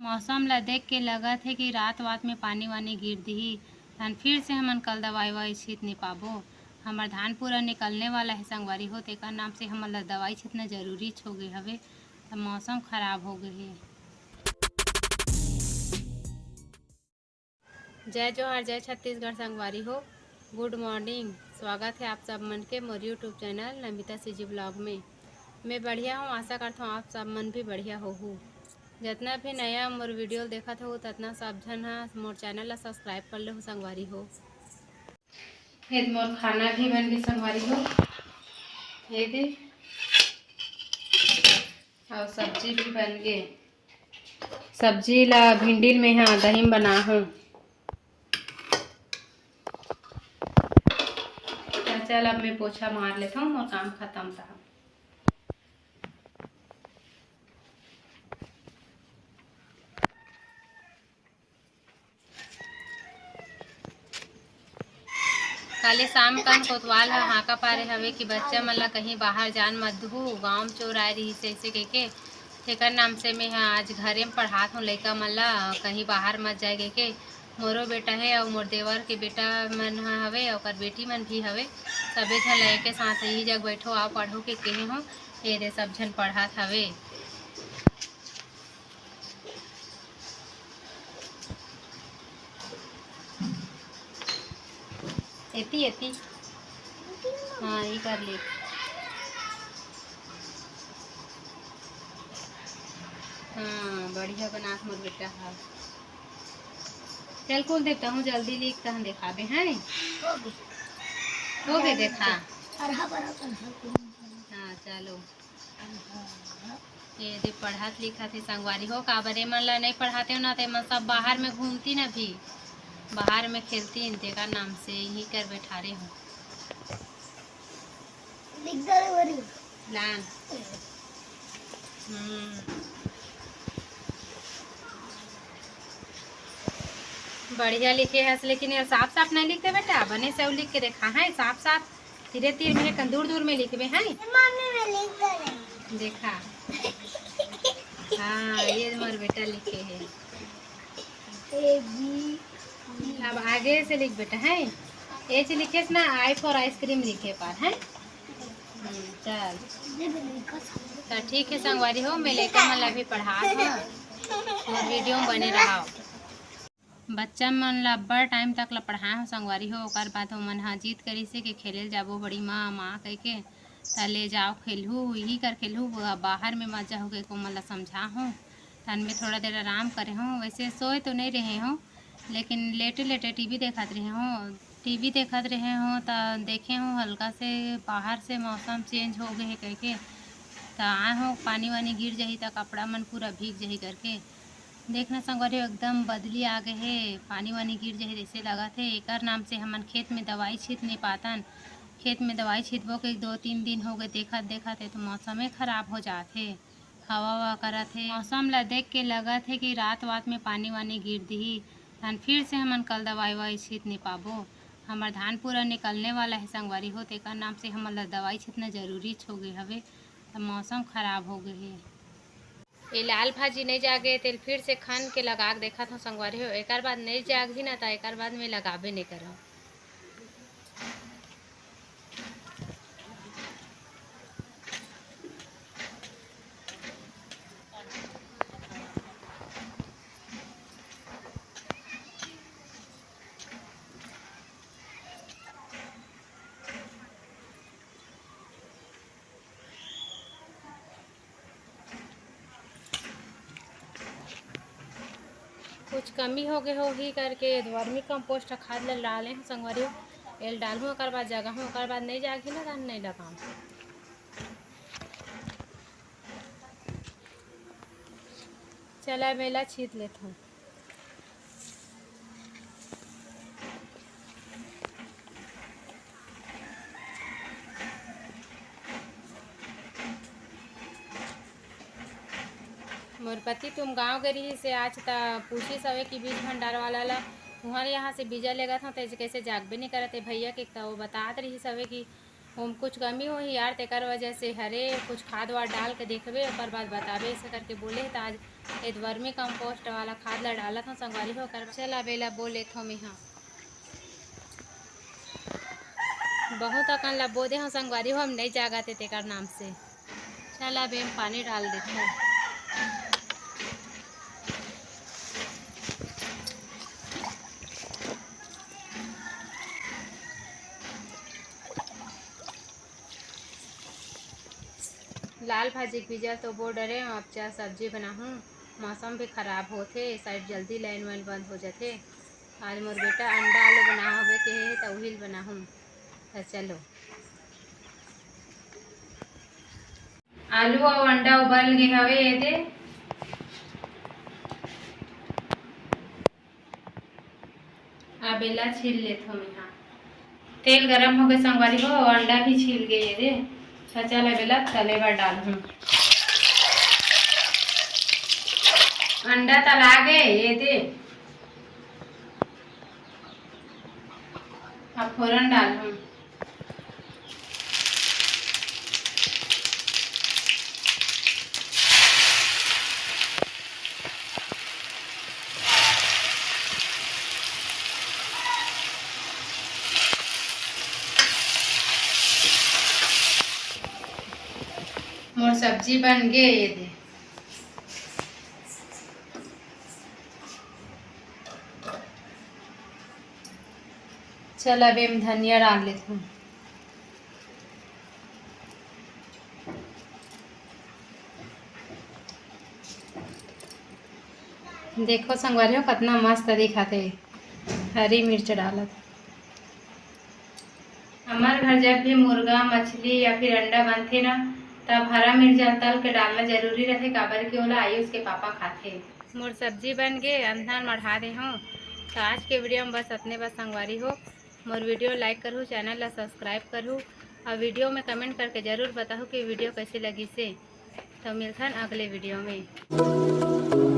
मौसम ला देख के लगत है कि रात वात में पानी वानी गिर दिही। धान फिर से हमन कल दवाई वाई छीत नहीं पाबो। हमार धान पूरा निकलने वाला है संगवारी हो, तेकर नाम से हमन ला दवाई छीतना जरूरी हो गए हवे। तब मौसम खराब हो गए है। जय जोहार, जय छत्तीसगढ़ संगवारी हो। गुड मॉर्निंग, स्वागत है आप सब मन के मोर YouTube channel Namita CG blog में। मैं बढ़िया हूँ, आशा करता हूँ आप सब मन भी बढ़िया हो। जितना भी नया मोर वीडियो देखा था उतना सब जन मोर चैनल ला सब्सक्राइब कर ले संगवारी हो। ये मोर खाना भी बन गए संगवारी हो, ये दे और सब्जी भी बन गए। सब्जी ला भिंडी में हाँ दही बना हूँ। चल अब मैं पोछा मार लेता हूँ और काम खत्म था। काले शाम कन कोतवाल हाका पारे हवे कि बच्चा मन ला कहीं बाहर जान मत दू, गाँव में चोर आए रही ऐसे कह तेकर नाम से मैं आज घरे में पढ़ात हूँ लइका मन ला कहीं बाहर मत जाए के। मोरो बेटा है और मोर देवर के बेटा मन हवे और बेटी मन भी हवे। सबे झन लड़के साथ ही जग बैठो आओ पढ़ो के कहे हो। ये रे सब झन पढ़ात हवे। एती एती हाँ ये कर ले। हाँ बढ़िया बनात मोर बेटा है। चल खोल देता हूँ जल्दी लिख हम दिखाबे हैं। हो गए देखा। हाँ चलो ये दे पढ़ात लिखत है संगवारी हो। काबरे मन ला नहीं पढ़ाते हो ना ते मन सब बाहर में घूमती ना भी बाहर में खेलती तेका नाम से यही कर बैठारे हूँ। लान बढ़िया लिखे है लेकिन ये साफ साफ नहीं लिखते बेटा। बने से लिख के देखा है साफ साफ धीरे धीरे में दूर दूर में लिखबे हैं। देखा हाँ ये मोर बेटा लिखे है। अब आगे से लिख बेटा है। एच लिखे ना आई फॉर आइसक्रीम लिखे पर है। चल तो ठीक है संगवारी हो, मैं लेकर मन ला भी पढ़ा और वीडियो में बने रहा। बच्चा मन ला अब्बड़ टाइम तक ला पढ़ाए हो संगवारी हो। ओकर बाद मन हाँ जीत करी से कि खेले जाबो बड़ी माँ माँ कह के त ले जाओ खेलहू यही कर खेलहू बाहर में मजा हो गए को मन ला समझा हूँ। तन में थोड़ा देर आराम करे हूँ। वैसे सोए तो नहीं रहे हूँ लेकिन लेटे लेटे टीवी देखत रहे हूँ। टीवी देखत रहे हूँ तो देखे हूँ हल्का से बाहर से मौसम चेंज हो गए है कह के तो आए हूँ पानी वानी गिर जाही तो कपड़ा मन पूरा भीग जाही करके। देखना संगवारी एकदम बदली आ गए है, पानी वानी गिर जाए जैसे लगा थे। एकर नाम से हमन खेत में दवाई छीत नहीं पातन। खेत में दवाई छीतबो के 2-3 दिन हो गए देखत देखत है तो मौसम खराब हो जाते। हवा ववा करत है। मौसम ला देख के लगत है कि रात वात में पानी वानी गिर दिही। धान फिर से हमन कल दवाई वाई छीत नहीं पाबो। हमार धान पूरा निकलने वाला है संगवारी हो, तेकर नाम से हमन ला दवाई छीतना जरूरी हो गए हवे। तब मौसम खराब हो गए है। ये लाल भाजी नहीं जागे तेल फिर से खान के लगा के देखा था संगवारी हो। एक बाद नहीं जागी ना तो एक बाद में लगाबे नहीं करो। कुछ कमी हो गए हो ही करके वर्मी कंपोस्ट खाद ले डाले हैं संगवारी हो। एल डालूँ ओकर बाद जगह हूँ ओकर बाद नहीं जागी ना धान नहीं लगाऊँ। चला मेला छीत लेता हूँ। मोर पति तुम गांव गई रही से आज ता पूछी सवे कि बीज भंडार वाला ला वहाँ यहाँ से बीजा लेगा था तो कैसे जागबे नहीं करते भैया के तो वो बतात रही सवे कि हम कुछ कमी हो ही यार तेकर वजह से हरे कुछ खाद वाद डाल के देखबे और बाद बताबे ऐसे करके बोले तो आज ये वर्मी कंपोस्ट वाला खाद ला डाला था संगवारी हो कर। चल अब एला बोले थो मैं हाँ बहुत अकन ला बोदे हाँ संगवारी हो, हम नहीं जागा थे तेकर नाम से। चल अब हम पानी डाल देते हैं। लाल भाजी बीजा तो बो डरे अब चाह सब्जी बनाहूँ। मौसम भी खराब होथे, साइड जल्दी लाइन वाइन बंद हो जाथे। आज मोर बेटा अंडा आलू बना हवे के हे तो उही बनाहूँ। तो चलो आलू और अंडा उबल गए हवे। ये दे अब एला छील लेथो मैं हाँ। तेल गरम हो गए संगवारी हो, अंडा भी छील गए ये दे। तो चल अब एला तले पर डालूँ। अंडा तला गए ये दे। अब फोरन डालूँ। मोर सब्जी बन गए ये दे। चल अब हम धनिया डाल लेते हैं। देखो संगवारी हो कितना मस्त दिखाते। हरी मिर्च डालत। हमारे घर जब भी मुर्गा मछली या फिर अंडा बनते ना तब हरा मिर्च तल के डालना जरूरी रहते, काबर के ओला आयुष के पापा खाते। मोर सब्जी बन गए, अंधार मढ़ा दे हूँ। तो आज के वीडियो में बस अपने बस संगवारी हो। मोर वीडियो लाइक करूँ, चैनल ला सब्सक्राइब करूँ और वीडियो में कमेंट करके ज़रूर बताऊँ कि वीडियो कैसी लगी से। तो मिलता है अगले वीडियो में।